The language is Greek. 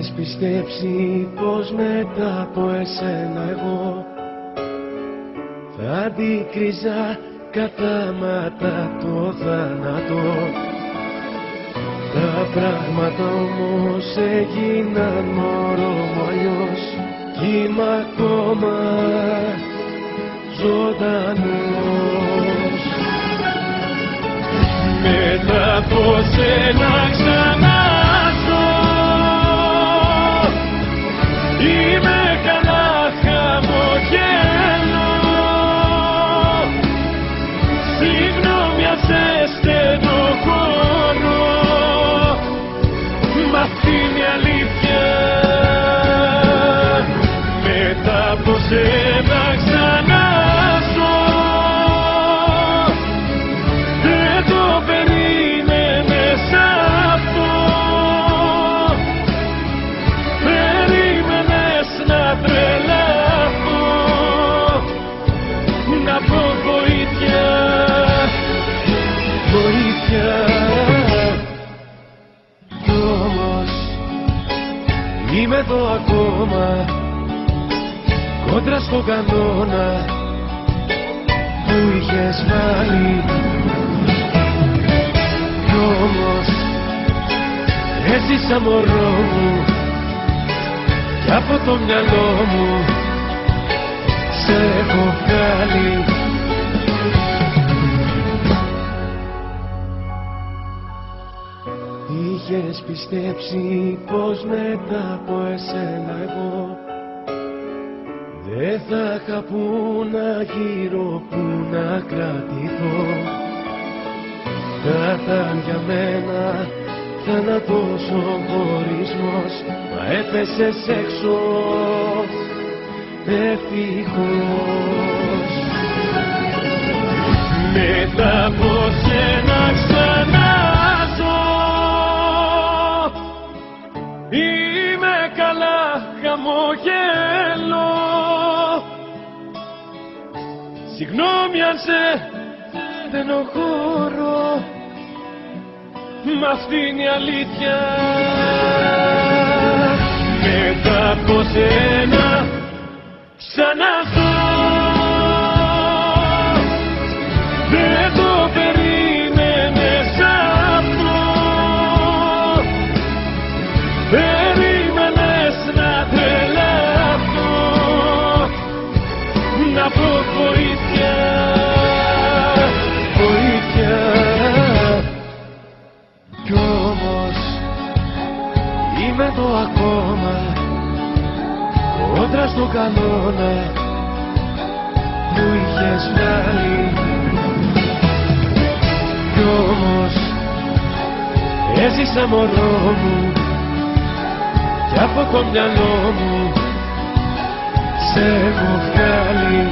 Είχες πιστέψει πως μετά από εσένα εγώ θα αντίκριζα κατάματα το θάνατο. Τα πράγματα όμως έγιναν μωρό αλλιώς κι είμαι ακόμα ζωντανός. Μετά από σένα ξανά ζω, είμαι καλά, χαμογελώ. Συγγνώμη αν σε στενοχωρώ, μ' αυτή είναι η αλήθεια. Μετά από σένα ξανά ζω, δεν το περίμενες αυτό. Περίμενες να τρελαθώ, να πω βοήθεια, βοήθεια. Κι όμως είμαι εδώ ακόμα, κόντρα στον κανόνα που είχες βάλει. Κι όμως έζησα μωρό μου κι από το μυαλό μου σε έχω βγάλει. Είχες πιστέψει πως μετά από εσένα εγώ δεν θα είχα που να γύρω, που να κρατηθώ. Θα ήταν για μένα θάνατος ο χωρισμός, μα έπεσες έξω ευτυχώς. Μετά από σένα ξανά ζω, είμαι καλά, χαμογελώ. Συγγνώμη αν σε στενοχωρώ, μ' αυτή είναι η αλήθεια. Μετά από σένα ξανά ζω, δεν το περίμενες αυτό. Περίμενες να τρελαθώ, να πω βοήθεια, βοήθεια. Κι όμως είμαι εδώ ακόμα, κόντρα στον κανόνα που είχες βγάλει. Κι όμως έζησα μωρό μου κι από το μυαλό μου σε έχω βγάλει.